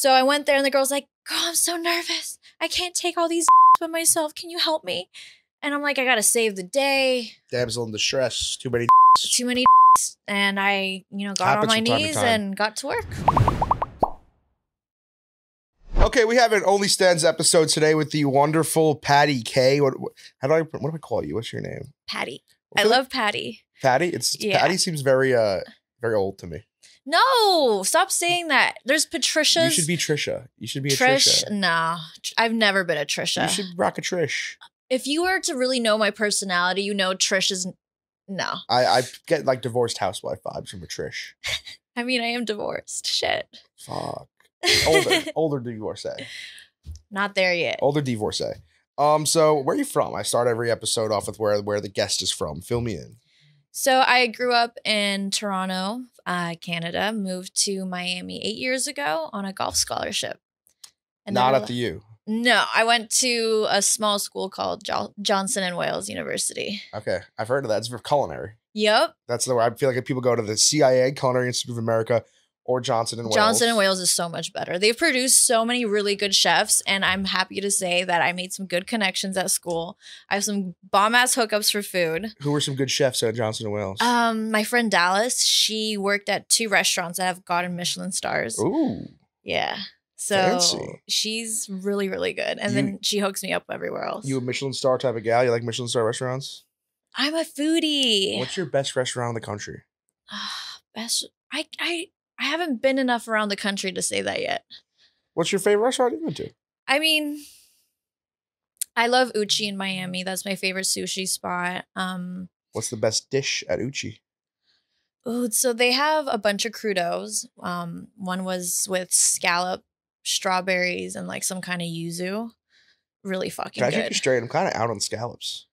So I went there and the girl's like, girl, I'm so nervous. I can't take all these by myself. Can you help me? And I'm like, I got to save the day. Damsel in distress. Too many. And I, got on my knees and got to work. Okay, we have an OnlyStans episode today with the wonderful Pati Kayy. What do I call you? What's your name? Patty. I love Patty. Patty? Patty seems very old to me. No, stop saying that. There's Patricia's. You should be Trisha. You should be a Trish. Trisha. Nah, I've never been a Trisha. You should rock a Trish. If you were to really know my personality, Trish is no. I get like divorced housewife vibes from a Trish. I mean, I am divorced. Shit. Fuck. Older divorcee. Not there yet. Older divorcee. So where are you from? I start every episode off with where the guest is from. Fill me in. So I grew up in Toronto, Canada, moved to Miami 8 years ago on a golf scholarship. And not at the U. No, I went to a small school called Johnson and Wales University. Okay, I've heard of that. It's for culinary. Yep. That's the way I feel like people go to the CIA, Culinary Institute of America, or Johnson and Wales. Johnson and Wales is so much better. They've produced so many really good chefs, and I'm happy to say that I made some good connections at school. I have some bomb-ass hookups for food. Who were some good chefs at Johnson and Wales? My friend Dallas, she worked at 2 restaurants that have gotten Michelin stars. Ooh. Yeah. So fancy. She's really, really good. And then she hooks me up everywhere else. You a Michelin star type of gal? You like Michelin star restaurants? I'm a foodie. What's your best restaurant in the country? Best. I haven't been enough around the country to say that yet. What's your favorite restaurant you've been to? I mean, I love Uchi in Miami. That's my favorite sushi spot. What's the best dish at Uchi? Oh, so they have a bunch of crudos. One was with scallop, strawberries, and like some kind of yuzu. Really fucking good. Can I take you straight? I'm kind of out on scallops.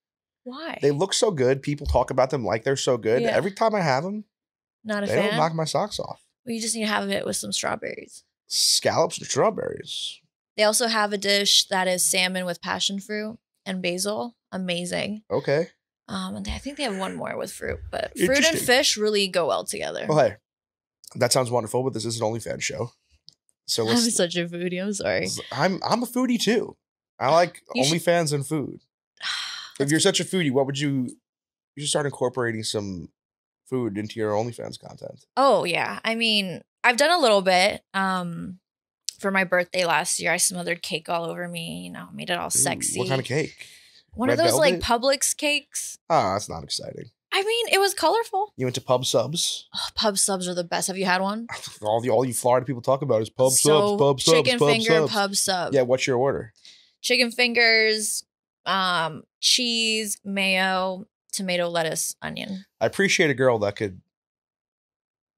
Why? They look so good. People talk about them like they're so good. Yeah. Every time I have them, not a they fan. don't knock my socks off. Well, you just need to have it with some strawberries. Scallops and strawberries. They also have a dish that is salmon with passion fruit and basil. Amazing. Okay. And I think they have one more with fruit, but fruit and fish really go well together. Well, hey, that sounds wonderful, but this is an OnlyFans show. So I'm such a foodie. I'm sorry. I'm a foodie too. I like OnlyFans and food. If you're such a foodie, what would you should start incorporating some food into your OnlyFans content. Oh, yeah. I mean, I've done a little bit. For my birthday last year, I smothered cake all over me, made it all sexy. What kind of cake? One of those like Publix cakes. Oh, that's not exciting. I mean, it was colorful. You went to pub subs? Oh, pub subs are the best. Have you had one? All you Florida people talk about is pub subs, pub subs, chicken finger, pub sub. Yeah, what's your order? Chicken fingers, cheese, mayo, tomato, lettuce, onion. I appreciate a girl that could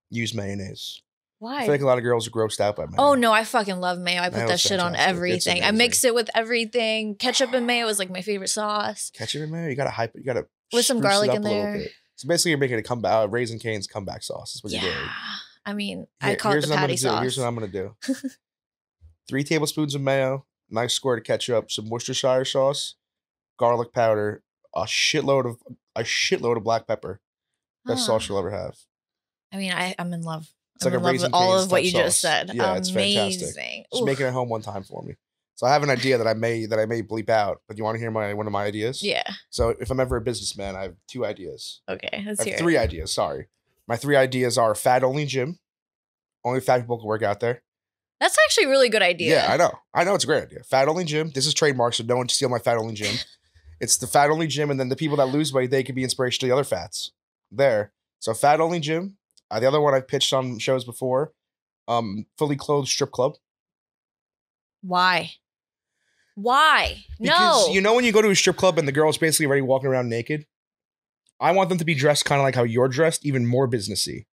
use mayonnaise. Why? I feel like a lot of girls are grossed out by mayo. Oh, no, I fucking love mayo. I put that shit on everything. I mix it with everything. Ketchup and mayo is like my favorite sauce. Ketchup and mayo? You gotta hype it. You gotta with some garlic in there. So basically, you're making a comeback. Raisin Cane's comeback sauce is what you're doing. I mean, I call it the patty sauce. Here's what I'm gonna do. 3 tablespoons of mayo, nice squirt of ketchup, some Worcestershire sauce, garlic powder, a shitload of black pepper. Best sauce you'll ever have. I mean, I'm in love. It's like a Raisin with all of what you sauce. just said. Yeah, it's fantastic. Just make it at home one time for me. So I have an idea that I may bleep out, but you want to hear one of my ideas? Yeah. So if I'm ever a businessman, I have 2 ideas. Okay, let's hear it. 3 ideas, sorry. My 3 ideas are fat-only gym. Only fat people can work out there. That's actually a really good idea. Yeah, I know. I know it's a great idea. Fat-only gym. This is trademark, so no one steal my fat-only gym. It's the fat-only gym, and then the people that lose weight, they can be inspiration to the other fats. There. So fat-only gym. The other one I've pitched on shows before. Fully clothed strip club. Why? Because you know when you go to a strip club and the girl's basically already walking around naked? I want them to be dressed kind of like how you're dressed, even more businessy.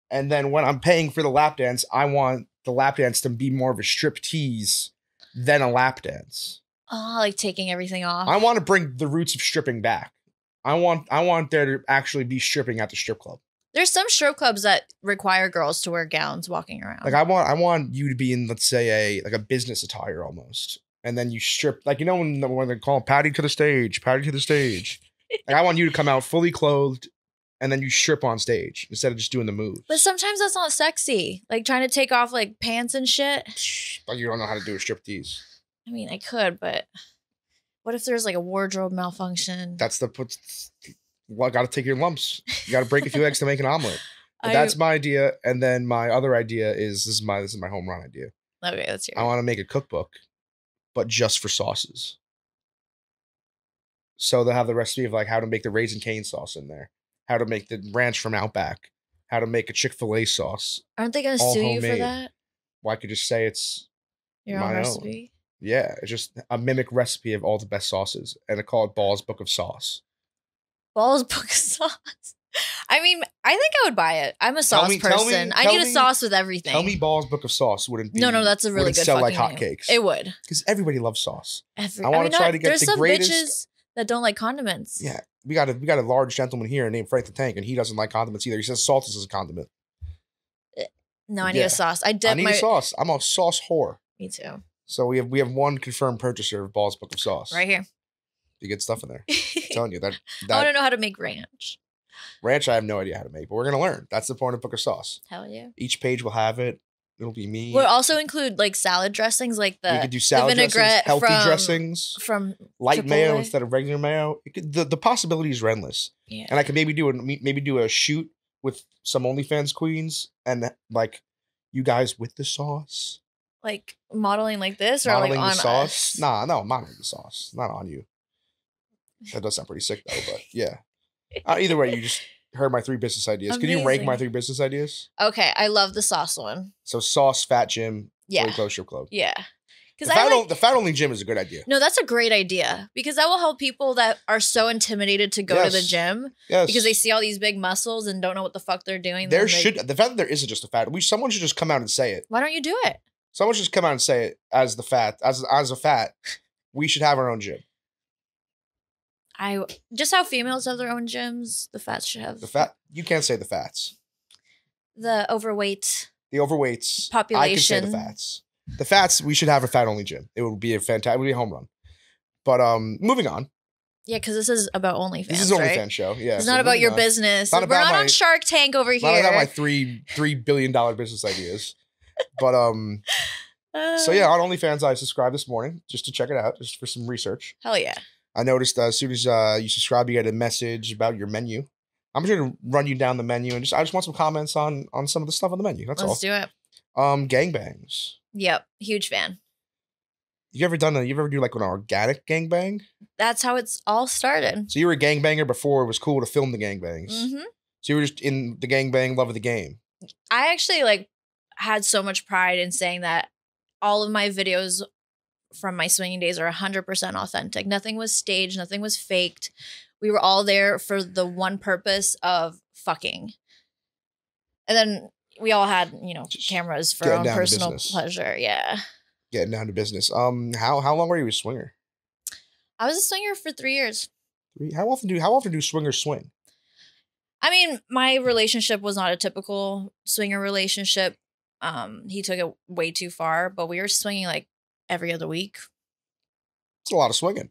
And then when I'm paying for the lap dance, I want the lap dance to be more of a strip tease than a lap dance. Oh, like taking everything off. I want to bring the roots of stripping back. I want there to actually be stripping at the strip club. There's some strip clubs that require girls to wear gowns walking around. Like I want you to be in, let's say, a business attire almost. And then you strip, like, when they call Patty to the stage. Like, I want you to come out fully clothed and then you strip on stage instead of just doing the moves. But sometimes that's not sexy. Like trying to take off like pants and shit. Like you don't know how to do a striptease. I mean, I could, but what if there's like a wardrobe malfunction? That's got to take your lumps. You got to break a few eggs to make an omelet. But that's my idea. And then my other idea is this is my home run idea. Okay, let's hear it. I want to make a cookbook, but just for sauces. So they'll have the recipe of like how to make the Raisin Cane sauce in there, how to make the ranch from Outback, how to make a Chick-fil-A sauce. Aren't they going to sue you for that? Well, I could just say it's your own recipe. Yeah, it's just a mimic recipe of all the best sauces, and I call it Balls Book of Sauce. Balls Book of Sauce. I mean, I think I would buy it. I'm a sauce person. I need a sauce with everything. Tell me Balls Book of Sauce wouldn't be. No, that's a really good sell fucking like name. hotcakes. It would. Because everybody loves sauce. I want to try to get the greatest. There's some bitches that don't like condiments. Yeah, we got a large gentleman here named Frank the Tank, and he doesn't like condiments either. He says salt is a condiment. No, I need a sauce. I need a sauce. I'm a sauce whore. Me too. So we have one confirmed purchaser of Balls Book of Sauce. Right here. You get stuff in there. I'm telling you that I want to know how to make ranch. Ranch, I have no idea how to make, but we're gonna learn. That's the point of Book of Sauce. Hell yeah. Each page will have it. It'll be me. We'll also include like salad dressings, like we could do salad vinaigrette dressings, healthy dressings, from light mayo instead of regular mayo. The possibilities are endless. Yeah. And I could maybe do a shoot with some OnlyFans queens and like you guys with the sauce. Like modeling like this or modeling like on the sauce? us? Nah, no, modeling the sauce. Not on you. That does sound pretty sick though, but yeah. Either way, you just heard my 3 business ideas. Amazing. Can you rank my 3 business ideas? Okay, I love the sauce one. So sauce, fat gym, yeah, close strip club. Yeah. The fat only gym is a good idea. No, that's a great idea because that will help people that are so intimidated to go to the gym because they see all these big muscles and don't know what the fuck they're doing. The fact that there isn't just a fat. Someone should just come out and say it. Why don't you do it? Someone should just come out and say it as the fat as a fat. We should have our own gym. Just how females have their own gyms, the fats should have. The fat. You can't say the fats. The overweight. The overweights. Population. I can say the fats. The fats. We should have a fat only gym. It would be a fantastic. It would be a home run. But moving on. Yeah, because this is about OnlyFans. This is OnlyFans show. Yeah, it's not about your business. We're not on Shark Tank over here. Not about my $3 billion business ideas. But so yeah, on OnlyFans, I subscribed this morning just to check it out, just for some research. Hell yeah. I noticed as soon as you subscribe, you get a message about your menu. I'm just going to run you down the menu and I just want some comments on some of the stuff on the menu. That's all. Let's do it. Gangbangs. Yep, huge fan. You ever do like an organic gangbang? That's how it's all started. So you were a gangbanger before it was cool to film the gangbangs. Mm-hmm. So you were just in the gangbang love of the game. I actually had so much pride in saying that all of my videos from my swinging days are 100% authentic. Nothing was staged. Nothing was faked. We were all there for the one purpose of fucking. And then we all had, just cameras for our own personal pleasure. Yeah. Getting down to business. How long were you a swinger? I was a swinger for 3 years. How often do swingers swing? I mean, my relationship was not a typical swinger relationship. He took it way too far, but we were swinging like every other week. It's a lot of swinging.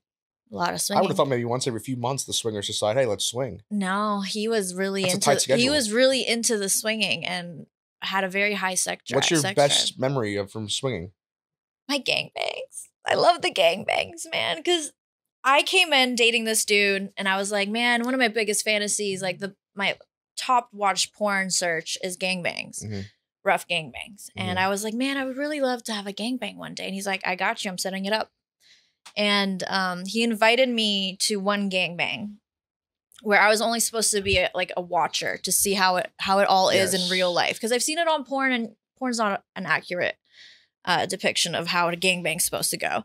A lot of swinging. I would have thought maybe once every few months the swingers decide, hey, let's swing. No, he was really into the swinging and had a very high sex drive. What's your best memory from swinging? My gangbangs. I love the gangbangs, man, because I came in dating this dude and I was like, man, one of my biggest fantasies, my top watched porn search is gangbangs. Mm-hmm. Rough gangbangs. Mm-hmm. And I was like, man, I would really love to have a gangbang one day. And he's like, I got you. I'm setting it up. And he invited me to one gangbang where I was only supposed to be a watcher to see how it all is in real life. Because I've seen it on porn and porn's not an accurate depiction of how a gangbang's supposed to go.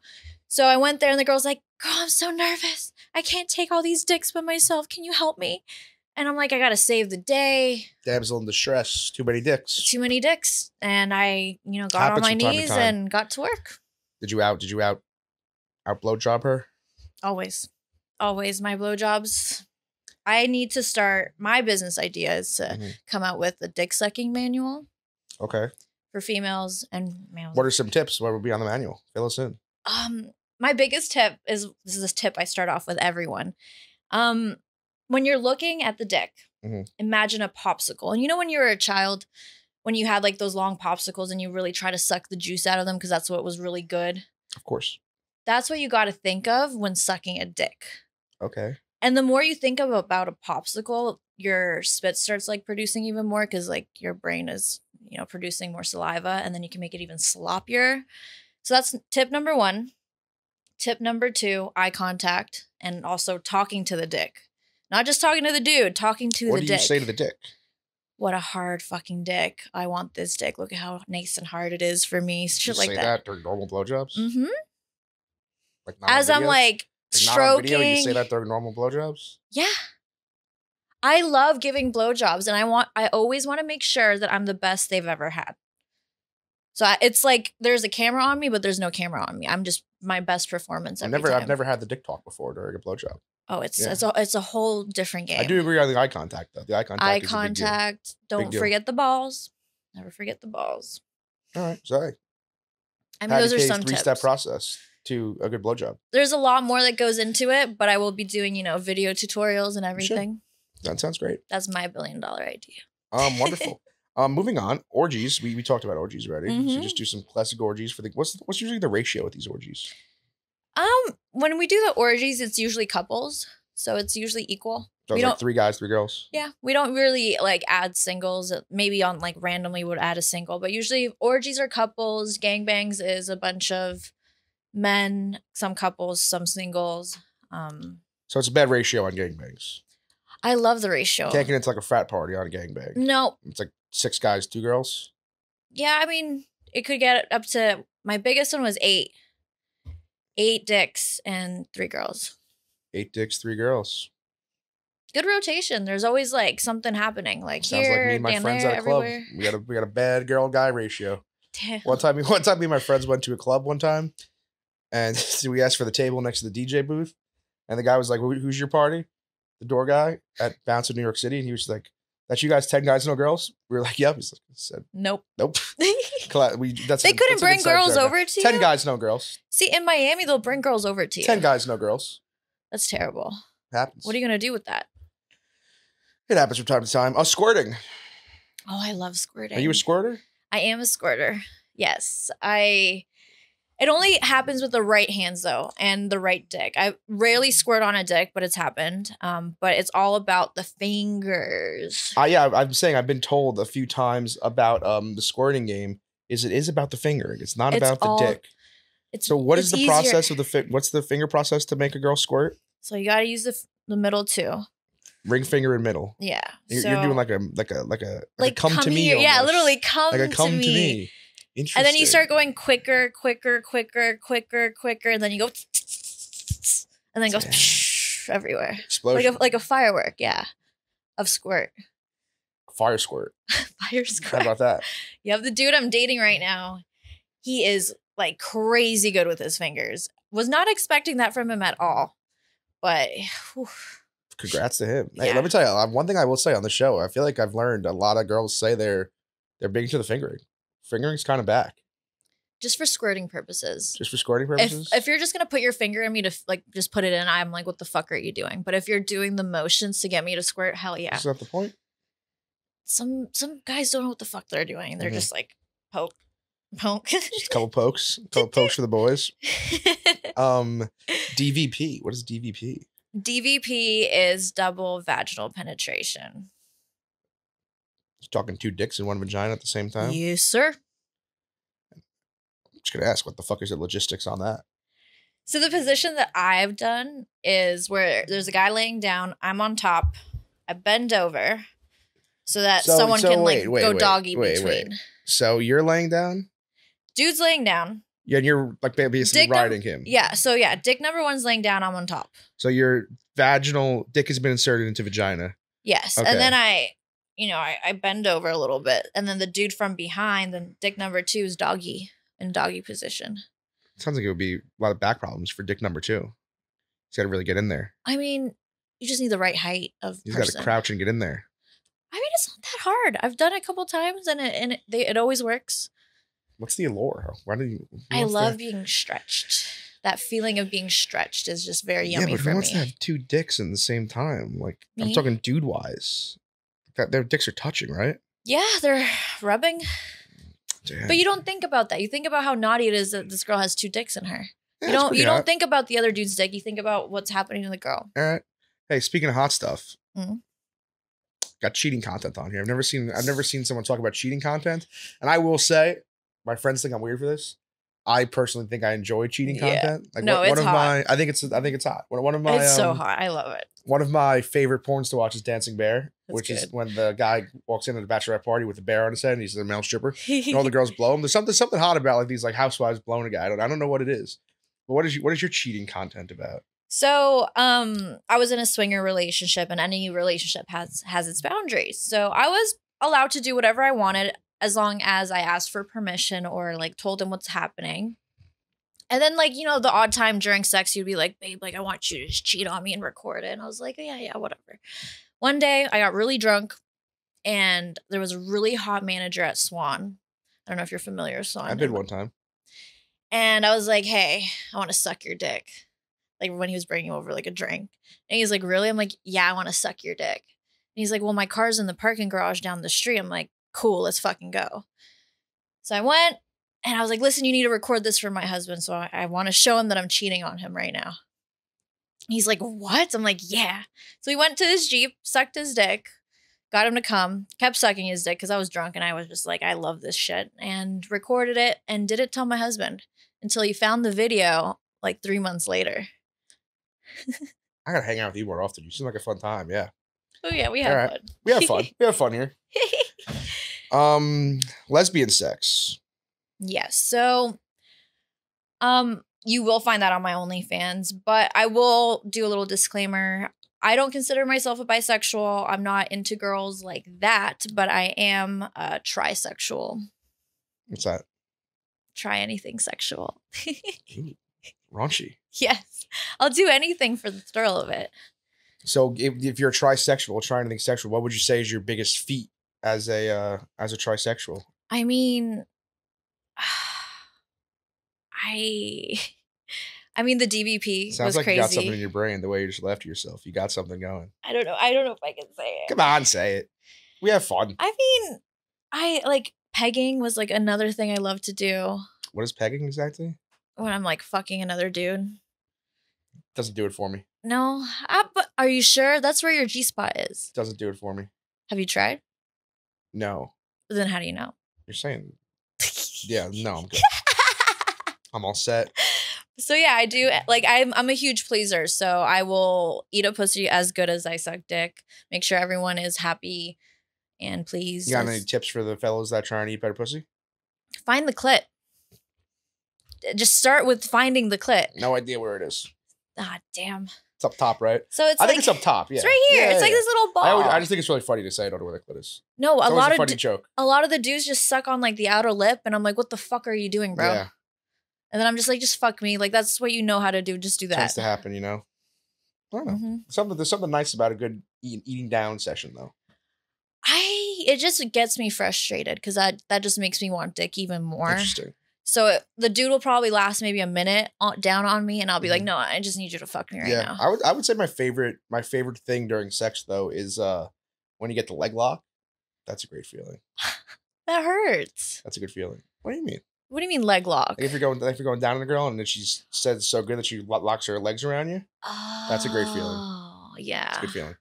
So I went there and the girl's like, oh, I'm so nervous. I can't take all these dicks by myself. Can you help me? And I'm like, I got to save the day. Damsel in distress. Too many dicks. Too many dicks. And I, got on my knees and got to work. Did you out blowjob her? Always. Always. My blowjobs. I need to start, my business idea is to come out with a dick sucking manual. Okay. For females and males. What are some tips? What would be on the manual? Fill us in. My biggest tip is, this is a tip I start off with everyone. When you're looking at the dick, Imagine a popsicle. And you know when you were a child, when you had like those long popsicles and you really try to suck the juice out of them because that's what was really good? Of course. That's what you got to think of when sucking a dick. Okay. And the more you think about a popsicle, your spit starts like producing even more because like your brain is, you know, producing more saliva, and then you can make it even sloppier. So that's tip number 1. Tip number 2, eye contact, and also talking to the dick. Not just talking to the dude, talking to the dick. What do you say to the dick? What a hard fucking dick. I want this dick. Look at how nice and hard it is for me. Shit like that. You say that during normal blowjobs? Mm-hmm. Like as I'm like stroking. Not on video, you say that during normal blowjobs? Yeah. I love giving blowjobs, and I always want to make sure that I'm the best they've ever had. So it's like there's a camera on me, but there's no camera on me. I'm just my best performance. I've never had the dick talk before during a blowjob. Oh, it's a whole different game. I do agree on the eye contact though. The eye contact. Eye is contact. A big deal. Don't forget the balls. Never forget the balls. All right, sorry. I mean, those are some 3-step tips. process to a good blowjob. There's a lot more that goes into it, but I will be doing, you know, video tutorials and everything. Sure. That sounds great. That's my $1 billion idea. Wonderful. Moving on, orgies. We talked about orgies already. So just do some classic orgies for the. What's usually the ratio with these orgies? When we do the orgies, it's usually couples, so it's usually equal. So it's like 3 guys, 3 girls. Yeah, we don't really like add singles. Maybe on like randomly would add a single, but usually orgies are couples. Gangbangs is a bunch of men, some couples, some singles. So it's a bad ratio on gangbangs. I love the ratio. Can't get into like a frat party on a gangbang. No. It's like 6 guys, 2 girls. Yeah, I mean, it could get up to, my biggest one was 8. 8 dicks and 3 girls. 8 dicks, 3 girls. Good rotation. There's always like something happening. Like sounds here, like me and my friends there, at a club. everywhere. We got a bad girl guy ratio. Damn. One time me and my friends went to a club one time, and so we asked for the table next to the DJ booth, and the guy was like, "Who's your party?" The door guy at Bounce in New York City, and he was like, "That's you guys, 10 guys, no girls." We were like, "Yep." He said, "Nope." Nope. They couldn't bring girls over to you? 10 guys, no girls. See, in Miami, they'll bring girls over to you. 10 guys, no girls. That's terrible. Happens. What are you going to do with that? It happens from time to time. Squirting. Oh, I love squirting. Are you a squirter? I am a squirter. Yes. It only happens with the right hands, though, and the right dick. I rarely squirt on a dick, but it's happened. But it's all about the fingers. Yeah, I'm saying I've been told a few times about the squirting game. It is about the fingering. It's not about the dick. So what is the process of what's the finger process to make a girl squirt? So you got to use the middle 2. Ring finger in middle. Yeah. You're doing like a come to me. Here. Yeah, almost. literally come to me. Interesting. And then you start going quicker, and then you go and then it goes everywhere. Explosion. Like a firework, yeah. Of squirt. Fire squirt. Fire squirt. How about that? You have the dude I'm dating right now. He is like crazy good with his fingers. Was not expecting that from him at all. But whew. Congrats to him. Yeah. Hey, let me tell you, one thing I will say on the show, I feel like I've learned a lot of girls say they're big into the fingering. Fingering's kind of back. Just for squirting purposes. Just for squirting purposes? If you're just going to put your finger in me to like just put it in, I'm like, what the fuck are you doing? But if you're doing the motions to get me to squirt, hell yeah. Is that the point? Some guys don't know what the fuck they're doing. They're just like, poke. Just a couple pokes. A couple pokes for the boys. DVP. What is DVP? DVP is double vaginal penetration. You're talking 2 dicks in one vagina at the same time? Yes, sir. I'm just going to ask, what the fuck is the logistics on that? So the position that I've done is where there's a guy laying down. I'm on top. I bend over so that someone can go doggy between. So you're laying down? Dude's laying down. Yeah, and you're like basically riding him. Yeah, so yeah, dick number 1's laying down, I'm on top. So your vaginal dick has been inserted into vagina. Yes, okay. And then I bend over a little bit, and then the dude from behind, then dick number 2 is in doggy position. Sounds like it would be a lot of back problems for dick number 2. He's got to really get in there. I mean, you just need the right height of He's got to crouch and get in there. I mean, it's not that hard. I've done it a couple times, and it always works. What's the allure? Why do you? I love being stretched. That feeling of being stretched is just very yummy for me. Yeah, but who wants to have 2 dicks in the same time? Like, me? I'm talking dude-wise. That their dicks are touching, right? Yeah, they're rubbing. Damn. But you don't think about that. You think about how naughty it is that this girl has 2 dicks in her. Yeah, You don't think about the other dude's dick. You think about what's happening to the girl. All right. Hey, speaking of hot stuff, Mm. got cheating content on here. I've never seen someone talk about cheating content, and I will say, my friends think I'm weird for this. I personally think I enjoy cheating content. Like no, it's hot. I think it's hot. One of my It's so hot. I love it. One of my favorite porns to watch is Dancing Bear, That's which is good. when the guy walks in at a bachelorette party with a bear on his head and he's a male stripper. And all the girls blow him. There's something hot about like these like housewives blowing a guy. I don't know what it is. But what is your cheating content about? So, I was in a swinger relationship, and any relationship has its boundaries. So I was allowed to do whatever I wanted as long as I asked for permission or like told him what's happening. And then, like, you know, the odd time during sex, you'd be like, babe, like, I want you to just cheat on me and record it. And I was like, yeah, whatever. One day, I got really drunk, and there was a really hot manager at Swan. I don't know if you're familiar with Swan. I've been one time. And I was like, hey, I want to suck your dick. Like, when he was bringing over, like, a drink. And he's like, really? I'm like, yeah, I want to suck your dick. And he's like, well, my car's in the parking garage down the street. I'm like, cool, let's fucking go. So I went. And I was like, listen, you need to record this for my husband. So I want to show him that I'm cheating on him right now. He's like, what? I'm like, yeah. So he went to his Jeep, sucked his dick, got him to come, kept sucking his dick because I was drunk. And I was just like, I love this shit. And recorded it and didn't tell my husband until he found the video like 3 months later. I got to hang out with you more often. You seem like a fun time. Yeah. Oh, yeah, we have fun. We have fun. We have fun here. Lesbian sex. Yes. So, you will find that on my OnlyFans, but I will do a little disclaimer. I don't consider myself a bisexual. I'm not into girls like that, but I am a trisexual. What's that? Try anything sexual. Ooh, raunchy. Yes. I'll do anything for the thrill of it. So if you're a trisexual, try anything sexual, what would you say is your biggest feat as a trisexual? I mean, I mean, the DVP Sounds was like crazy. you got something in your brain the way you just left yourself. You got something going. I don't know. I don't know if I can say it. Come on, say it. We have fun. I mean, I like pegging was like another thing I love to do. What is pegging exactly? When I'm like fucking another dude. Doesn't do it for me. No, but are you sure? That's where your G-spot is. Doesn't do it for me. Have you tried? No. Then how do you know? You're saying, yeah, no, I'm good. I'm all set. So yeah, I do. Like I'm a huge pleaser, so I will eat a pussy as good as I suck dick. Make sure everyone is happy and pleased. You got any tips for the fellas that try and eat better pussy? Find the clit. Just start with finding the clit. No idea where it is. Ah, damn. It's up top, right? So it's I like, think it's up top. Yeah, it's right here. Yeah, it's yeah, like yeah. this little ball. I just think it's really funny to say I don't know where the clit is. No, It's a always lot a of funny joke. a lot of the dudes just suck on like the outer lip, and I'm like, what the fuck are you doing, bro? Yeah. And then I'm just like, just fuck me. Like that's what you know how to do. Just do that. Tends to happen, you know. I don't know. Mm-hmm. There's something nice about a good eating down session, though. It just gets me frustrated because that just makes me want dick even more. Interesting. So the dude will probably last maybe a minute down on me, and I'll be like, no, I just need you to fuck me right now. I would say my favorite thing during sex though is when you get the leg lock. That's a great feeling. That hurts. That's a good feeling. What do you mean? What do you mean leg lock? Like if you're going down on the girl and then she says it's so good that she locks her legs around you. Oh, that's a great feeling. Oh yeah, it's a good feeling.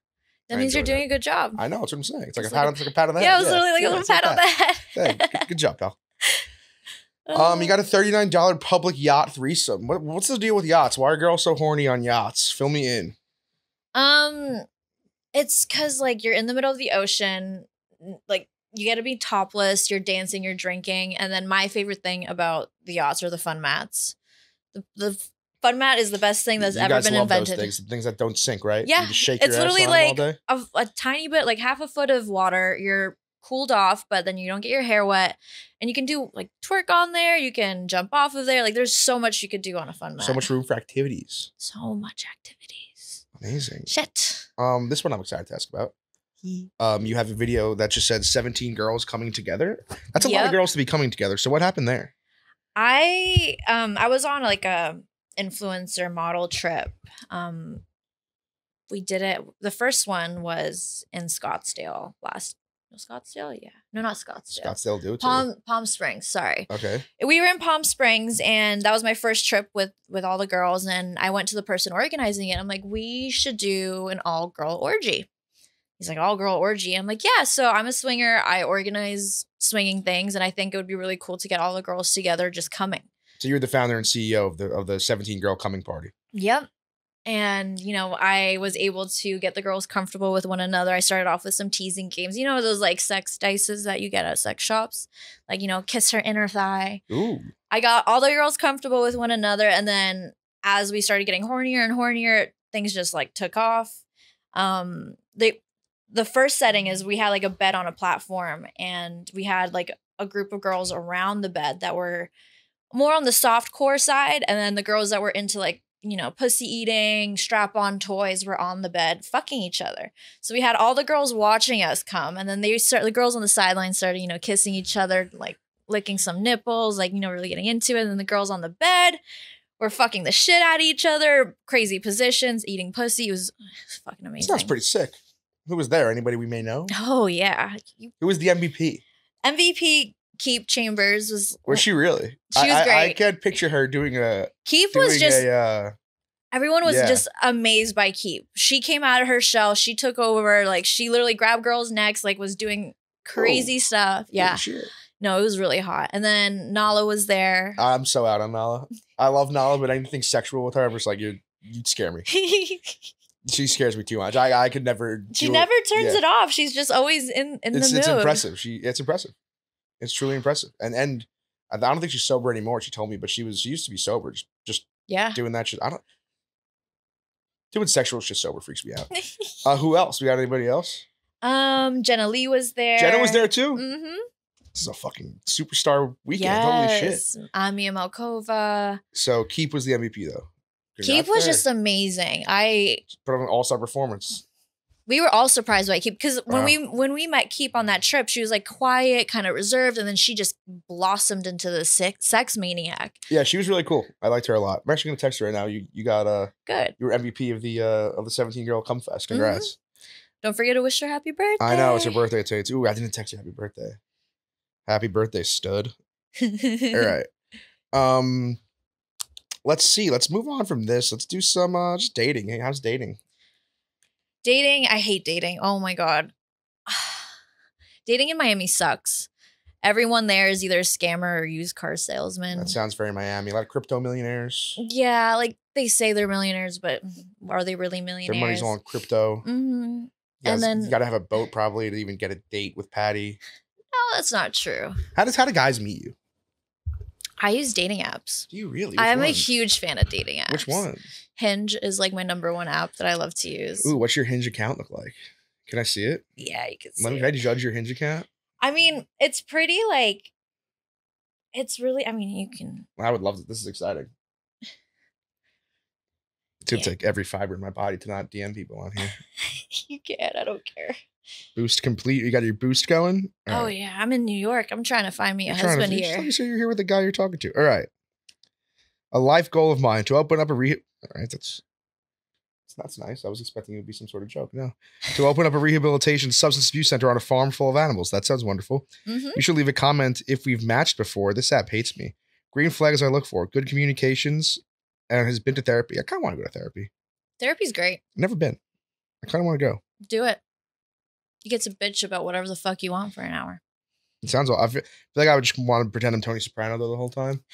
That means you're doing a good job. I know. That's what I'm saying. It's like a pat on the head. Yeah, it was literally like a little pat on the head. Hey, good job, pal. You got a $39 public yacht threesome. What's the deal with yachts? Why are girls so horny on yachts? Fill me in. It's because like you're in the middle of the ocean, like you got to be topless. You're dancing, you're drinking, and then my favorite thing about the yachts are the fun mats. The fun mat is the best thing that's ever been invented. Those things that don't sink, right? Yeah, you just shake it's your literally ass on like all day. a tiny bit, like half a foot of water. You're cooled off, but then you don't get your hair wet, and you can do like twerk on there. You can jump off of there. Like there's so much you could do on a fun mat. So much room for activities. So much activities. Amazing. Shit. This one I'm excited to ask about. You have a video that just said 17 girls coming together. That's a lot of girls to be coming together. So what happened there? I was on like a influencer model trip. we did it. The first one was in Scottsdale Scottsdale? Yeah. No, not Scottsdale. Scottsdale do it too. Palm Springs, sorry. Okay. We were in Palm Springs and that was my first trip with all the girls. And I went to the person organizing it. I'm like, we should do an all-girl orgy. He's like, all-girl orgy. I'm like, yeah. So I'm a swinger. I organize swinging things. And I think it would be really cool to get all the girls together just coming. So you're the founder and CEO of the 17-girl coming party. Yep. And, you know, I was able to get the girls comfortable with one another. I started off with some teasing games. You know, those like sex dices that you get at sex shops? Like, you know, kiss her inner thigh. Ooh. I got all the girls comfortable with one another. And then as we started getting hornier and hornier, things just like took off. The first setting is we had like a bed on a platform and we had like a group of girls around the bed that were more on the soft core side. And then the girls that were into like, you know, pussy eating, strap-on toys were on the bed fucking each other. So we had all the girls watching us come. And then the girls on the sideline started, you know, kissing each other, like licking some nipples, like, you know, really getting into it. And then the girls on the bed were fucking the shit out of each other, crazy positions, eating pussy. It was fucking amazing. Sounds pretty sick. Who was there? Anybody we may know? Oh, yeah. Who was the MVP? MVP Keep Chambers was she really? She was great. I can't picture her doing a Keep was just everyone was just amazed by Keep. She came out of her shell. She took over. Like she literally grabbed girls' necks, like was doing crazy stuff. Yeah. No, it was really hot. And then Nala was there. I'm so out on Nala. I love Nala, but anything sexual with her, I'm just like, you'd scare me. She scares me too much. I could never. She never turns it off. She's just always in the mood. It's impressive. It's impressive. It's truly impressive. And I don't think she's sober anymore. She told me, but she used to be sober. Just doing that shit. Doing sexual shit sober freaks me out. Who else? We got anybody else? Jenna Lee was there. Jenna was there too? Mm-hmm. This is a fucking superstar weekend. Holy shit. Amia Malkova. So Keep was the MVP though. Keep was just amazing. Put on an all-star performance. We were all surprised by Keep because when we met Keep on that trip, she was like quiet, kind of reserved, and then she just blossomed into the sex maniac. Yeah, she was really cool. I liked her a lot. I'm actually gonna text her right now. You got good. You were MVP of the 17-girl Cum Fest. Congrats. Mm-hmm. Don't forget to wish her happy birthday. I know it's her birthday today too. Ooh, I didn't text you happy birthday. Happy birthday, stud. All right. Let's see. Let's move on from this. Let's do some just dating. Hey, how's dating? Dating, I hate dating. Oh my God. Dating in Miami sucks. Everyone there is either a scammer or used car salesman. That sounds very Miami. A lot of crypto millionaires. Yeah, like they say they're millionaires, but are they really millionaires? Their money's all on crypto. Mm-hmm. And then you gotta have a boat probably to even get a date with Patty. No, that's not true. How do guys meet you? I use dating apps. Do you really? I'm a huge fan of dating apps. Which one? Hinge is like my #1 app that I love to use. Ooh, what's your Hinge account look like? Can I see it? Yeah, you can see Can I judge your Hinge account? I mean, it's pretty like, it's really, I mean, you can. I would love it. This is exciting. It's going to take every fiber in my body to not DM people on here. You can. I don't care. Boost complete. You got your boost going? All right. Yeah. I'm in New York. I'm trying to find me a husband here. Let me say you're here with the guy you're talking to. All right. A life goal of mine to open up a rehab. All right. That's nice. I was expecting it would be some sort of joke. No. To open up a rehabilitation substance abuse center on a farm full of animals. That sounds wonderful. Mm-hmm. You should leave a comment if we've matched before. This app hates me. Green flags I look for. Good communications and has been to therapy. I kind of want to go to therapy. Therapy's great. Never been. I kind of want to go. Do it. You get to bitch about whatever the fuck you want for an hour. It sounds I feel like I would just want to pretend I'm Tony Soprano though the whole time.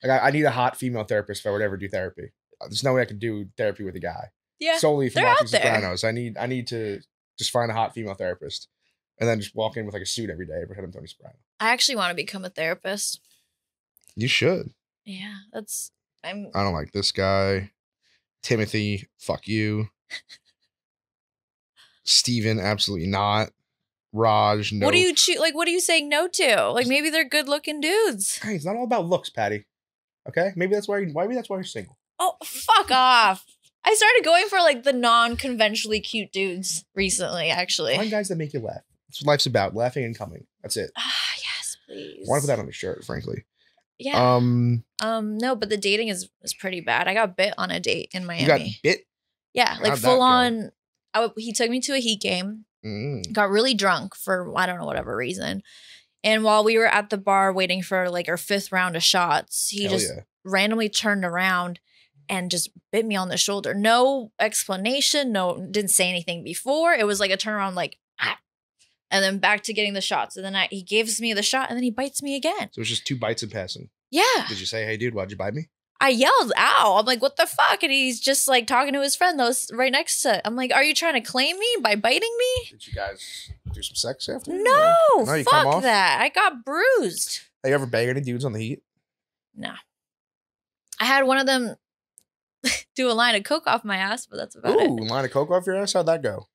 Like I need a hot female therapist if I would ever do therapy. There's no way I could do therapy with a guy. Yeah, solely from watching Sopranos. I need to just find a hot female therapist and then just walk in with like a suit every day and pretend I'm Tony Soprano. I actually want to become a therapist. You should. Yeah, I don't like this guy. Timothy, fuck you. Steven, absolutely not. Raj, no. What do you choose? Like, what are you saying no to? Like, maybe they're good looking dudes. Hey, it's not all about looks, Patty. Okay, maybe that's why you're single. Oh, fuck off! I started going for like the non-conventionally cute dudes recently. Actually, find guys that make you laugh. That's what life's about: laughing and coming. That's it. Ah, yes, please. I want to put that on a shirt, frankly. Yeah. No, but the dating is pretty bad. I got bit on a date in Miami. You got bit? Yeah, like How'd that full go? on. He took me to a Heat game. Got really drunk for I don't know whatever reason. And while we were at the bar waiting for like our 5th round of shots, he just randomly turned around and just bit me on the shoulder. No explanation. No, didn't say anything before. It was like a turnaround, like, ah. And then back to getting the shots. And then he gives me the shot and then he bites me again. So it's just 2 bites in passing. Yeah. Did you say, hey, dude, why'd you bite me? I yelled, ow. I'm like, what the fuck? And he's just like talking to his friend that was right next to it. I'm like, are you trying to claim me by biting me? Did you guys do some sex after? No, you come fuck off? that. I got bruised. Have you ever banged any dudes on the Heat? No. I had one of them do a line of coke off my ass, but that's about it. Ooh, line of coke off your ass? How'd that go?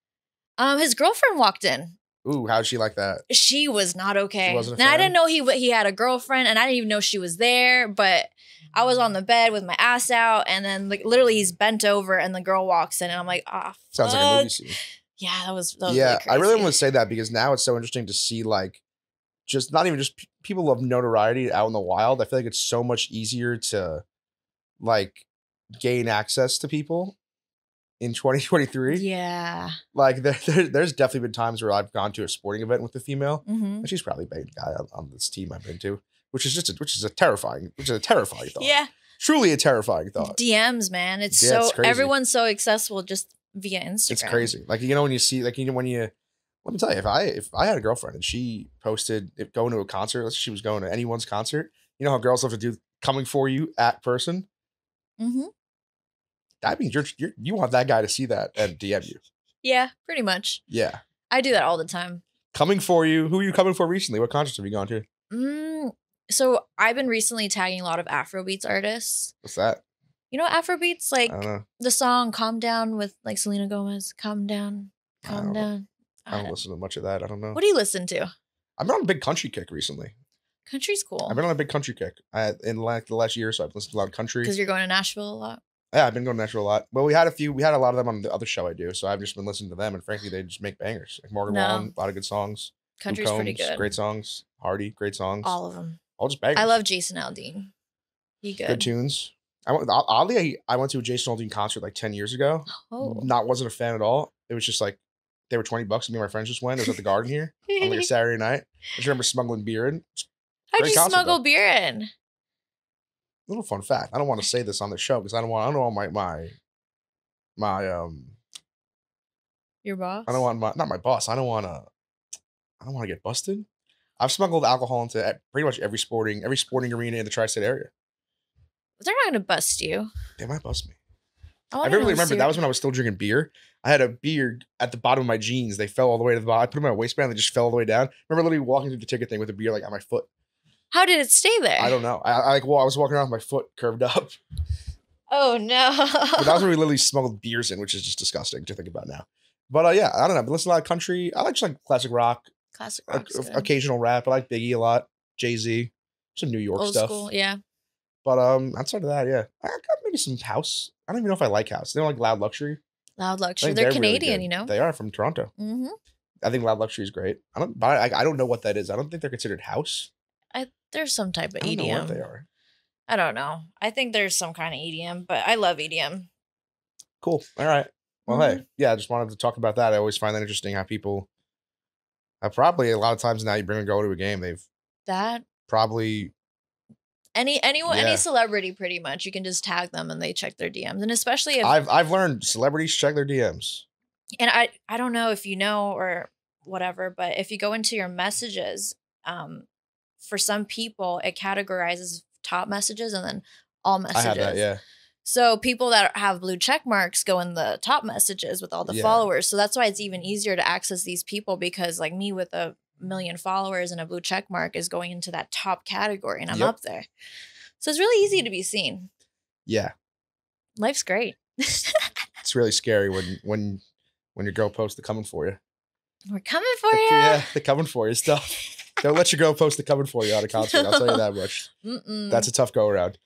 His girlfriend walked in. Ooh, how'd she like that? She was not okay. She wasn't a now, I fan? didn't know he had a girlfriend, and I didn't even know she was there, but I was on the bed with my ass out, and then like literally he's bent over, and the girl walks in, and I'm like, ah, Sounds like a movie scene. Yeah, that was Yeah, really crazy. I really want to say that because now it's so interesting to see like just not even just people of notoriety out in the wild. I feel like it's so much easier to like gain access to people in 2023. Yeah. Like there's definitely been times where I've gone to a sporting event with a female, Mm-hmm. and she's probably banged a guy on this team I've been to, which is a terrifying thought. Yeah. Truly a terrifying thought. DMs, man. It's Yeah, so it's crazy. everyone's so accessible just via Instagram. It's crazy. Like, when you see, like, when you, let me tell you, if I had a girlfriend and she posted going to a concert, let's say she was going to anyone's concert, you know how girls love to do coming for you at person? Mm-hmm. That means you want that guy to see that and DM you. Yeah, pretty much. Yeah. I do that all the time. Coming for you. Who are you coming for recently? What concerts have you gone to? So I've been recently tagging a lot of Afrobeats artists. What's that? You know Afrobeats? Like I don't know. the song Calm Down with like Selena Gomez. Calm down. Calm down. I don't listen to much of that. I don't know. What do you listen to? I've been on a big country kick recently. Country's cool. I've been on a big country kick. In like the last year or so, I've listened to a lot of country. Because you're going to Nashville a lot. Yeah, I've been going to Nashville a lot. Well, we had a lot of them on the other show I do, so I've just been listening to them, and frankly, they just make bangers. Like Morgan Wallen, a lot of good songs. Country's Luke pretty Combs, good. Great songs. Hardy, great songs. All of them. All just bangers. I love Jason Aldean. He good. Good tunes. Oddly, I went to a Jason Aldean concert like 10 years ago. Oh. Wasn't a fan at all. It was just like, they were $20, and me and my friends just went. It was at the Garden here on like a Saturday night. I just remember smuggling beer in. How'd you smuggle beer in? Little fun fact. I don't want to say this on the show because I don't want Your boss? I don't want not my boss. I don't want to get busted. I've smuggled alcohol into pretty much every sporting arena in the tri-state area. They're not going to bust you. They might bust me. I vividly remember that was when I was still drinking beer. I had a beer at the bottom of my jeans. They fell all the way to the bottom. I put them in my waistband. They just fell all the way down. I remember literally walking through the ticket thing with a beer like at my foot. How did it stay there? I don't know. I was walking around with my foot curved up. Oh no! But that was when we literally smuggled beers in, which is just disgusting to think about now. But yeah, I don't know. But listen to a lot of country. I like just like classic rock. Classic rock. Occasional rap. I like Biggie a lot. Jay-Z. Some New York Old stuff. school, yeah. But outside of that, yeah, I got maybe some house. I don't even know if I like house. They don't like Loud Luxury. Loud Luxury. They're Canadian, really you know. They are from Toronto. Mm-hmm. I think Loud Luxury is great. I don't know what that is. I don't think they're considered house. There's some type of EDM. I don't know what they are. I don't know. I think there's some kind of EDM, but I love EDM. Cool. All right. Well, hey, yeah, I just wanted to talk about that. I always find that interesting how people probably a lot of times now you bring a girl to a game, they've probably any celebrity pretty much, you can just tag them and they check their DMs. And especially if I've learned celebrities check their DMs. And I don't know if you know or whatever, but if you go into your messages, for some people it categorizes top messages and then all messages. I have that, yeah. So people that have blue check marks go in the top messages with all the followers. So that's why it's even easier to access these people, because like me with 1 million followers and a blue check mark is going into that top category and I'm up there. So it's really easy to be seen. Yeah. Life's great. It's really scary when your girl posts the coming for you. We're coming for you. Yeah, the coming for you stuff. Don't let your girl post the coming for you at a concert. I'll tell you that much. That's a tough go around.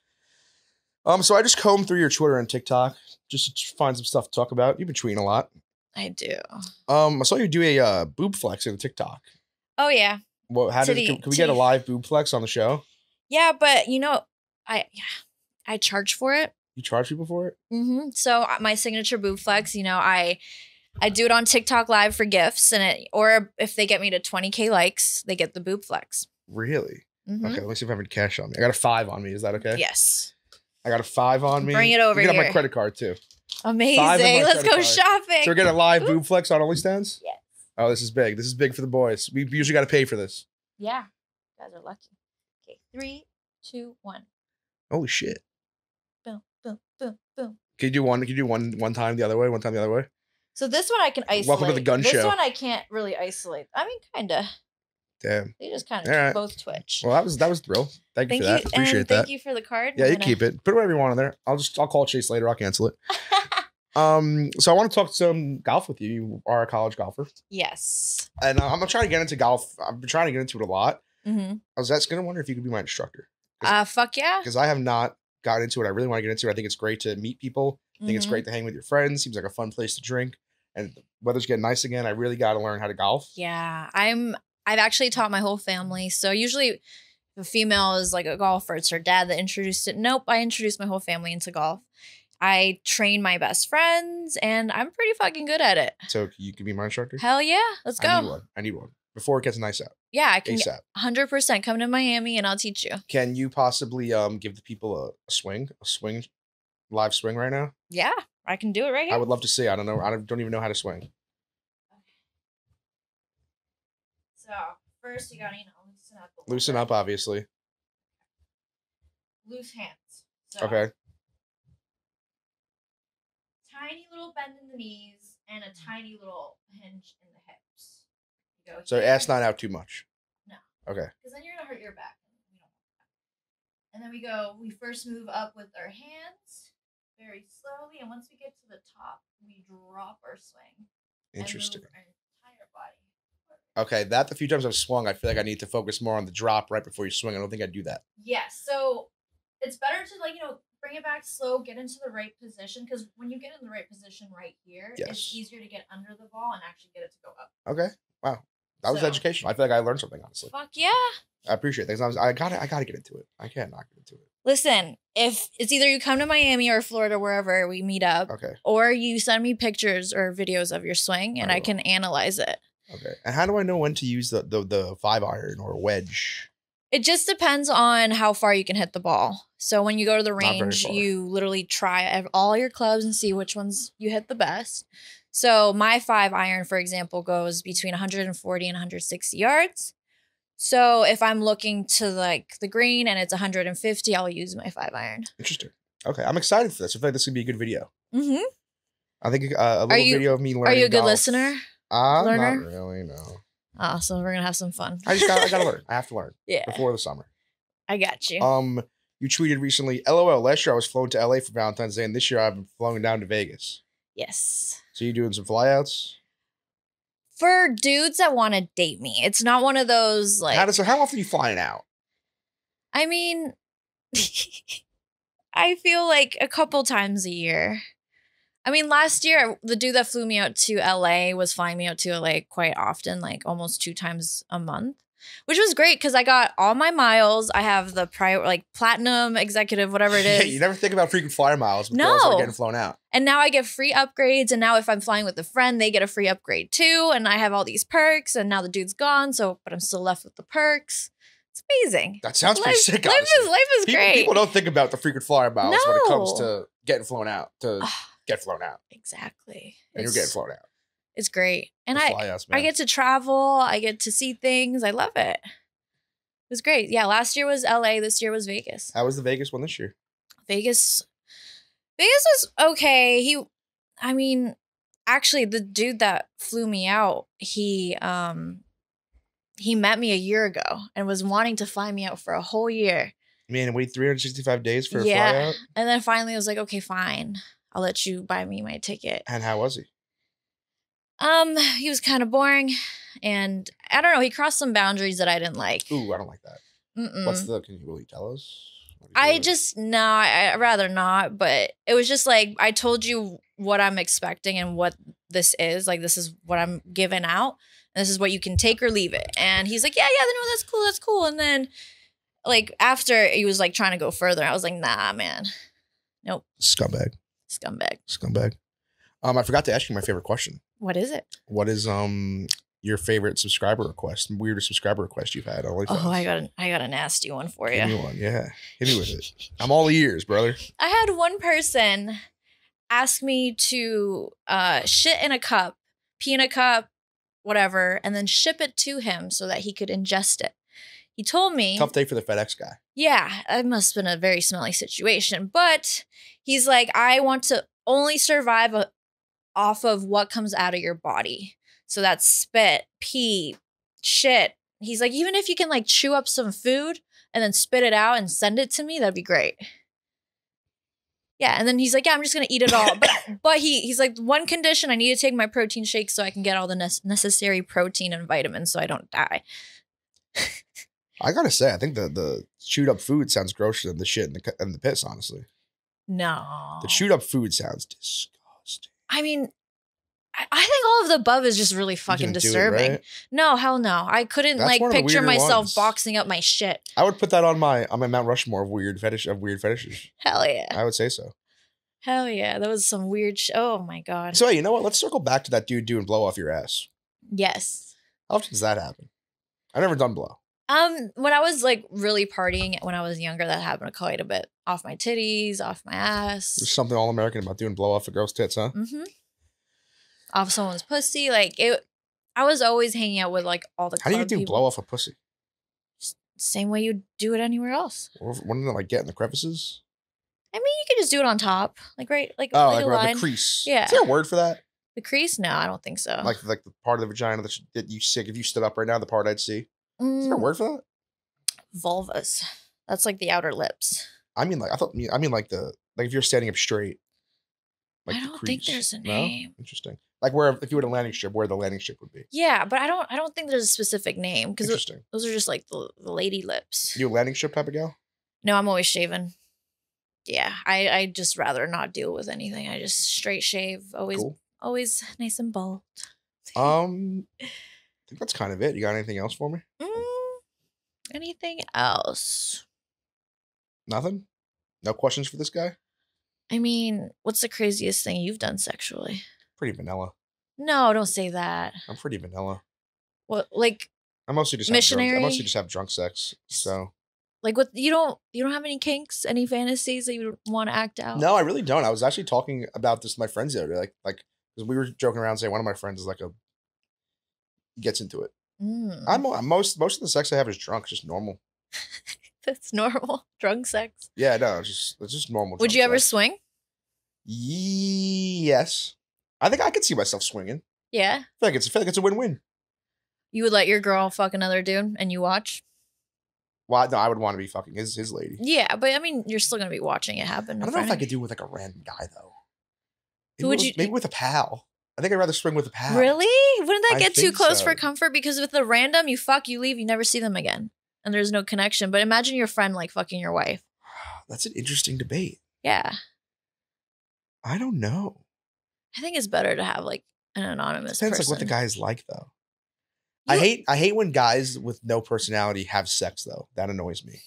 So I just combed through your Twitter and TikTok just to find some stuff to talk about. You've been tweeting a lot. I do. I saw you do a boob flex in TikTok. Oh yeah. Well, can we get a live boob flex on the show? Yeah, but you know, I charge for it. You charge people for it? So my signature boob flex, you know, I do it on TikTok Live for gifts, or if they get me to 20K likes, they get the boob flex. Really? Okay, let me see if I have any cash on me. I got a 5 on me. Is that okay? Yes. I got a 5 on me. Bring it over here. You got my credit card too. Amazing. Let's go shopping. So we're getting a live boob flex on OnlyStans? Yes. Oh, this is big. This is big for the boys. We usually got to pay for this. Yeah. You guys are lucky. Okay, 3, 2, 1. Holy shit. Boom, boom, boom, boom. Can you do one? Can you do one time the other way? One time the other way? So this one I can isolate. Welcome to the gun show. This one I can't really isolate. I mean, kind of. Damn. They just kind of both twitch. Well, that was a thrill. Thank you for that. Appreciate that. Thank you for the card. Yeah, you keep it. Put whatever you want in there. I'll call Chase later. I'll cancel it. So I want to talk some golf with you. You are a college golfer. Yes. And I'm trying to get into golf. I've been trying to get into it a lot. I was just gonna wonder if you could be my instructor. Fuck yeah. Because I have not gotten into it. I really want to get into it. I think it's great to meet people. I think it's great to hang with your friends. Seems like a fun place to drink. And the weather's getting nice again. I really got to learn how to golf. Yeah. I've actually taught my whole family. So usually if a female is like a golfer, it's her dad that introduced it. Nope. I introduced my whole family into golf. I train my best friends and I'm pretty fucking good at it. So you can be my instructor? Hell yeah. Let's go. I need one. Before it gets nice out. Yeah, I can. ASAP. 100% come to Miami and I'll teach you. Can you possibly give the people a live swing right now? Yeah, I can do it right here. I would love to see. I don't know. I don't even know how to swing. Okay. So first you gotta loosen up. Loosen up, obviously. Loose hands. So, okay. Tiny little bend in the knees and a tiny little hinge in the hips. You go. So ass not out too much. No. Okay. Because then you're gonna hurt your back. And then we first move up with our hands very slowly, and once we get to the top, we drop our swing. Interesting. And move our entire body. Okay, the few times I've swung, I feel like I need to focus more on the drop right before you swing. I don't think I do that. Yes, so it's better to bring it back slow, get into the right position, because when you get in the right position right here, it's easier to get under the ball and actually get it to go up. Okay, wow, that was educational. I feel like I learned something, honestly. Fuck yeah. I appreciate it. I gotta get into it. I can't not get into it. Listen, if it's either you come to Miami or Florida, wherever we meet up, or you send me pictures or videos of your swing, and I can analyze it. Okay. And how do I know when to use the 5-iron or wedge? It just depends on how far you can hit the ball. So when you go to the range, you literally try all your clubs and see which ones you hit the best. So my 5-iron, for example, goes between 140 and 160 yards. So if I'm looking to like the green and it's 150, I'll use my 5-iron. Interesting. Okay, I'm excited for this. I feel like this would be a good video. I think a little video of me learning. Are you a good golf. Listener? Learner? Not really, no. Oh, so we're gonna have some fun. I gotta learn. I have to learn. Yeah. Before the summer. I got you. You tweeted recently, LOL, last year I was flown to LA for Valentine's Day, and this year I've been flowing down to Vegas. Yes. So you doing some flyouts? For dudes that want to date me, it's not one of those like. How often are you flying out? I mean, I feel like a couple times a year. I mean, last year, the dude that flew me out to LA was flying me out to LA quite often, like almost 2 times a month, which was great because I got all my miles. I have the platinum executive, whatever it is. Yeah, you never think about freaking flyer miles before getting flown out. And now I get free upgrades. And now if I'm flying with a friend, they get a free upgrade too. And I have all these perks. And now the dude's gone. But I'm still left with the perks. It's amazing. That sounds pretty sick. Life is great. People don't think about the freaking flyer miles when it comes to getting flown out. Get flown out. Exactly. And you're getting flown out. It's great. And I get to travel. I get to see things. I love it. It was great. Yeah, last year was LA. This year was Vegas. How was the Vegas one this year? Vegas was okay. Actually, the dude that flew me out, he met me a year ago and was wanting to fly me out for a whole year. Man, wait 365 days for a fly out? And then finally I was like, okay, fine. I'll let you buy me my ticket. And how was he? He was kind of boring, and I don't know. He crossed some boundaries that I didn't like. Ooh, I don't like that. Can you really tell us? I'd rather not, but it was just like, I told you what I'm expecting and what this is. Like, this is what I'm giving out, and this is what you can take or leave it. And he's like, yeah, no, that's cool. And then, like, after he was like trying to go further, I was like, nah, man. Nope. Scumbag. Scumbag. I forgot to ask you my favorite question. What is it? What is your favorite subscriber request? Weirdest subscriber request you've had? OnlyFans. Oh, I got a nasty one for you. Give me one. Yeah. Hit me with it. I'm all ears, brother. I had one person ask me to shit in a cup, pee in a cup, whatever, and then ship it to him so that he could ingest it. He told me... Tough day for the FedEx guy. Yeah, it must have been a very smelly situation. But he's like, I want to only survive off of what comes out of your body. So that's spit, pee, shit. He's like, even if you can like chew up some food and then spit it out and send it to me, that'd be great. Yeah, and then he's like, yeah, I'm just going to eat it all. But he's like, one condition, I need to take my protein shake so I can get all the necessary protein and vitamins so I don't die. I gotta say, I think the chewed up food sounds grosser than the shit and the piss, honestly. No. The chewed up food sounds disgusting. I mean, I think all of the above is just really fucking disturbing. It, right? No, hell no. I couldn't like picture myself boxing up my shit. I would put that on my Mount Rushmore of weird fetishes. Hell yeah. I would say so. Hell yeah. That was some weird oh my God. So, hey, you know what? Let's circle back to that dude doing blow off your ass. Yes. How often does that happen? I've never done blow. When I was like really partying when I was younger, that happened quite a bit. Off my titties, off my ass. There's something all American about doing blow off a girl's tits, huh? Mm-hmm. Off someone's pussy. Like I was always hanging out with like all the How do you do people. blow off a pussy? Same way you do it anywhere else. Wouldn't it like get in the crevices? I mean, you could just do it on top. Like right, like oh, like right, the crease. Yeah. Is there a word for that? The crease? No, I don't think so. Like the part of the vagina that you sick if you stood up right now, the part I'd see. Is there a word for that? Vulvas. That's like the outer lips. I mean, like if you're standing up straight. Like I don't think there's a name. No? Interesting. Like if you were at a landing strip, where the landing strip would be. Yeah, but I don't think there's a specific name because those are just like the lady lips. You a landing strip type of gal? No, I'm always shaven. Yeah, I just rather not deal with anything. I just straight shave. Always nice and bald. I think that's kind of it. You got anything else for me? Anything else? Nothing? No questions for this guy? I mean, what's the craziest thing you've done sexually? Pretty vanilla. No, don't say that. I'm pretty vanilla. What, like I mostly just missionary? I mostly just have drunk sex. So like what you don't have any kinks, any fantasies that you want to act out? No, I really don't. I was actually talking about this with my friends the other day. Like because we were joking around saying one of my friends is like gets into it. I'm most of the sex I have is drunk, just normal. That's normal. Drunk sex. Yeah, no, it's just normal. Would you ever swing? Yes. I think I could see myself swinging. Yeah. I feel like it's a win-win. You would let your girl fuck another dude and you watch? Well, no, I would want to be fucking his lady. Yeah, but I mean, you're still gonna be watching it happen. I don't know if I could do it with like a random guy though. Maybe with a pal. I think I'd rather swing with a pal. Really? Wouldn't that get too close for comfort? Because with the random, you fuck, you leave, you never see them again. And there's no connection. But imagine your friend like fucking your wife. That's an interesting debate. Yeah. I don't know. I think it's better to have like an anonymous person. Depends like what the guy is like though. I hate when guys with no personality have sex though. That annoys me.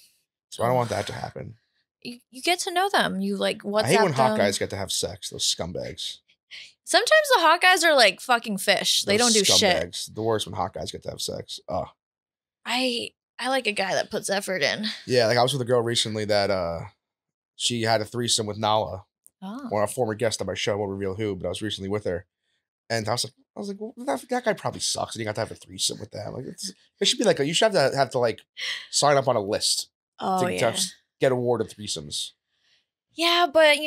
So I don't want that to happen. You get to know them. You like WhatsApp. I hate when hot guys get to have sex. Those scumbags. Sometimes the hot guys are like fucking fish. They don't do shit. The worst when hot guys get to have sex. Oh. I like a guy that puts effort in. Yeah, like I was with a girl recently that she had a threesome with Nala. Oh. One of a former guest on my show. I won't reveal who, but I was recently with her. And I was like, well, that guy probably sucks. And you got to have a threesome with them. Like, it should be like you should have to like sign up on a list to get awarded threesomes. Yeah, but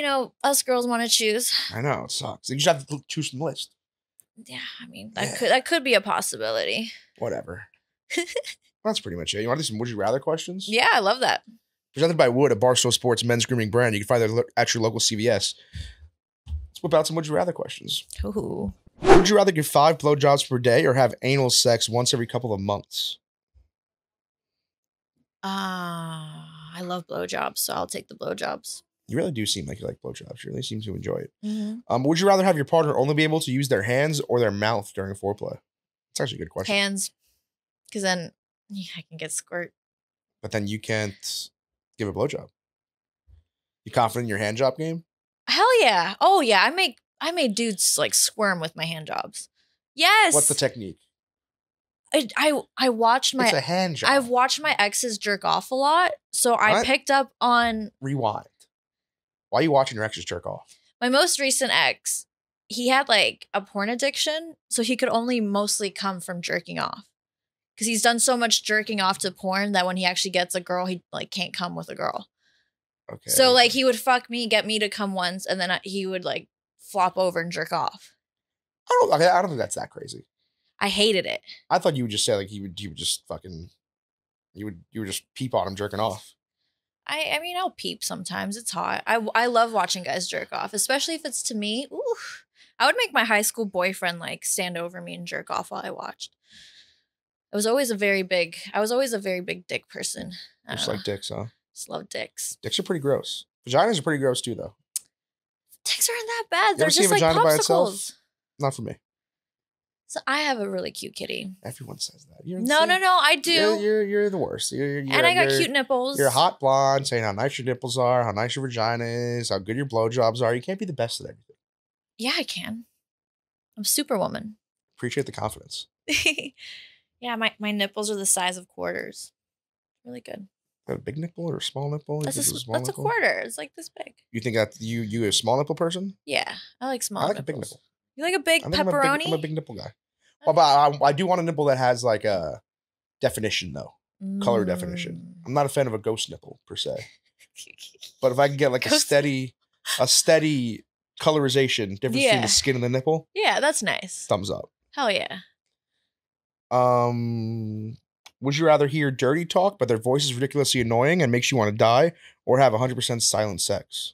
us girls want to choose. I know it sucks. You should have to choose from the list. Yeah, I mean that could be a possibility. Whatever. That's pretty much it. You want to do some would you rather questions? Yeah, I love that. Presented by Wood, a Barstool Sports men's grooming brand. You can find that at your local CVS. Let's whip out some would you rather questions. Ooh. Would you rather get 5 blowjobs per day or have anal sex once every couple of months? I love blowjobs, so I'll take the blowjobs. You really do seem like you like blowjobs. You really seem to enjoy it. Mm-hmm. Would you rather have your partner only be able to use their hands or their mouth during a foreplay? That's actually a good question. Hands. Because then I can get squirt. But then you can't give a blowjob. You confident in your hand job game? Hell yeah. Oh yeah. I made dudes like squirm with my hand jobs. Yes. What's the technique? I watched my It's a hand job. I've watched my exes jerk off a lot, so I What? picked up on Rewind. Why are you watching your exes jerk off? my most recent ex. He had like a porn addiction, so he could only mostly come from jerking off. Because he's done so much jerking off to porn that when he actually gets a girl, he like can't come with a girl. Okay. So like he would fuck me, get me to come once, and then he would like flop over and jerk off. I don't think that's that crazy. I hated it. I thought you would just say like you would just fucking you would just peep on him jerking off. I mean, I'll peep sometimes. It's hot. I love watching guys jerk off, especially if it's to me. Ooh, I would make my high school boyfriend like stand over me and jerk off while I watched. I was always a very big dick person. Just like dicks, huh? Just love dicks. Dicks are pretty gross. Vaginas are pretty gross too, though. Dicks aren't that bad. You They're ever see just a like vagina by itself? popsicles. Not for me. So I have a really cute kitty. Everyone says that. You're No, I do. You're the worst. And I got cute nipples. You're a hot blonde saying how nice your nipples are, how nice your vagina is, how good your blowjobs are. You can't be the best at everything. Yeah, I can. I'm Superwoman. Appreciate the confidence. Yeah, my nipples are the size of quarters. Really good. A big nipple or a small nipple? That's a quarter. It's like this big. You think that you a small nipple person? Yeah, I like small. I like nipples. a big nipple. You like a big pepperoni? I'm a big nipple guy. Well, but I do want a nipple that has like a definition though, color definition. I'm not a fan of a ghost nipple per se, but if I can get like a steady colorization difference between the skin and the nipple, yeah, that's nice. Thumbs up. Hell yeah. Would you rather hear dirty talk, but their voice is ridiculously annoying and makes you want to die, or have 100% silent sex?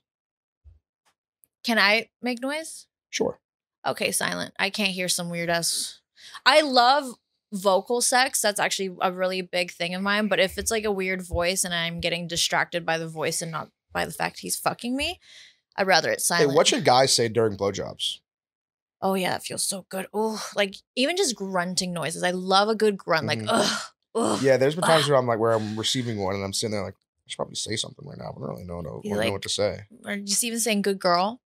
Can I make noise? Sure. Okay, silent. I can't hear some weird ass. I love vocal sex. That's actually a really big thing of mine. But if it's like a weird voice and I'm getting distracted by the voice and not by the fact he's fucking me, I'd rather it's silent. Hey, what should guys say during blowjobs? Oh yeah, it feels so good. Oh, like even just grunting noises. I love a good grunt. Like ugh. Yeah, there's been times where I'm receiving one and I'm sitting there like I should probably say something right now, but I don't really know what to say. Or just even saying "good girl."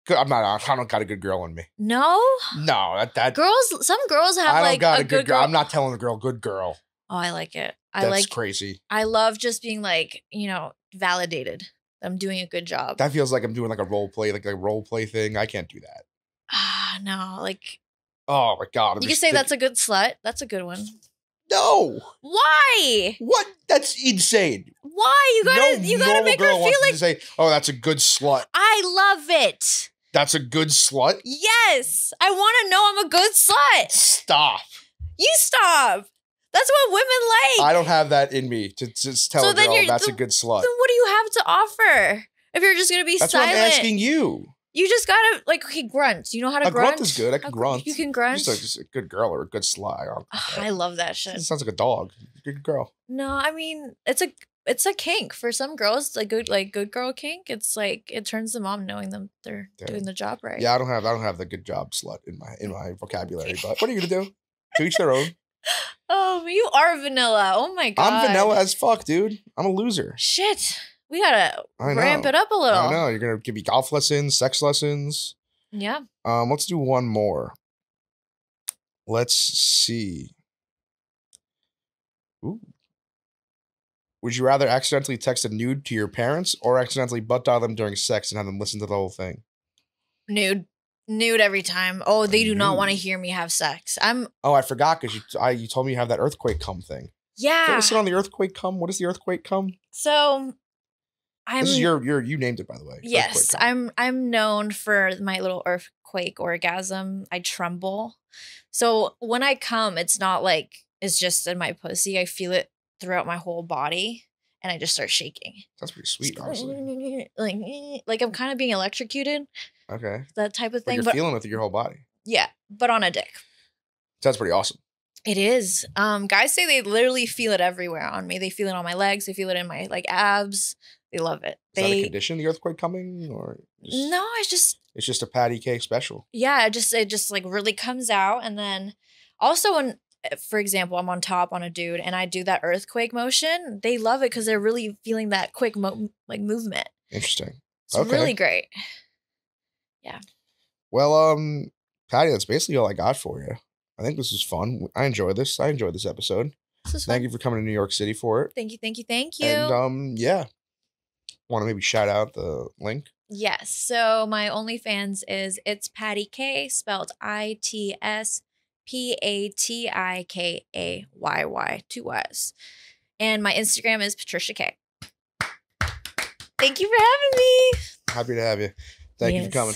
Good, I don't got a good girl in me. No, that girls. Some girls have I don't like got a good girl. I'm not telling the girl good girl. Oh, I like it. That's crazy. I love just being like validated. I'm doing a good job. That feels like I'm doing like a role play, like a role play thing. I can't do that. No, like. Oh my god! You can say that's a good slut. That's a good one. No. Why? What? That's insane. Why? You gotta make her feel like. To say, oh, that's a good slut. I love it. That's a good slut. Yes, I want to know I'm a good slut. Stop. You stop. That's what women like. I don't have that in me to just tell a girl that's a good slut. Then what do you have to offer? If you're just gonna be silent. That's what I'm asking you. You just gotta grunt. You know how to grunt? Grunt is good. I can grunt. You can grunt. Just a good girl or a good slut. I love that shit. It sounds like a dog. Good girl. No, I mean it's a kink for some girls. Like good girl kink. It's like it turns them on knowing them they're doing the job right. Yeah, I don't have the good job slut in my vocabulary. But what are you gonna do? To each their own. Oh, you are vanilla. Oh my god. I'm vanilla as fuck, dude. I'm a loser. Shit. We gotta ramp it up a little. I know. You're gonna give me golf lessons, sex lessons. Yeah. Let's do one more. Let's see. Ooh. Would you rather accidentally text a nude to your parents or accidentally butt dial them during sex and have them listen to the whole thing? Nude every time. Oh, they do not want to hear me have sex. Oh, I forgot because you told me you have that earthquake cum thing. Yeah. Can I sit on the earthquake cum? What is the earthquake cum? So this is you named it, by the way. Yes, I'm known for my little earthquake orgasm. I tremble. So when I come, it's not like it's just in my pussy. I feel it throughout my whole body, and I just start shaking. That's pretty sweet, honestly. Like I'm kind of being electrocuted. Okay. That type of thing. But you're feeling it through your whole body. Yeah, but on a dick. That's pretty awesome. It is. Guys say they literally feel it everywhere on me. They feel it on my legs. They feel it in my abs. They love it. Is that a condition, the earthquake coming, or no? It's just a Pati Kayy special. Yeah, it just like really comes out, and then also when, for example, I'm on top on a dude and I do that earthquake motion, they love it because they're really feeling that quick movement. Interesting. It's really great. Yeah. Well, Patty, that's basically all I got for you. I think this was fun. I enjoyed this. I enjoyed this episode. Thank you for coming to New York City for it. Thank you. And yeah. Want to maybe shout out the link? Yes. So my OnlyFans is It's Pati Kayy, spelled ITSPATIKAYY, 2 Y's. And my Instagram is Patricia Kayy. Thank you for having me. Happy to have you. Thank you for coming.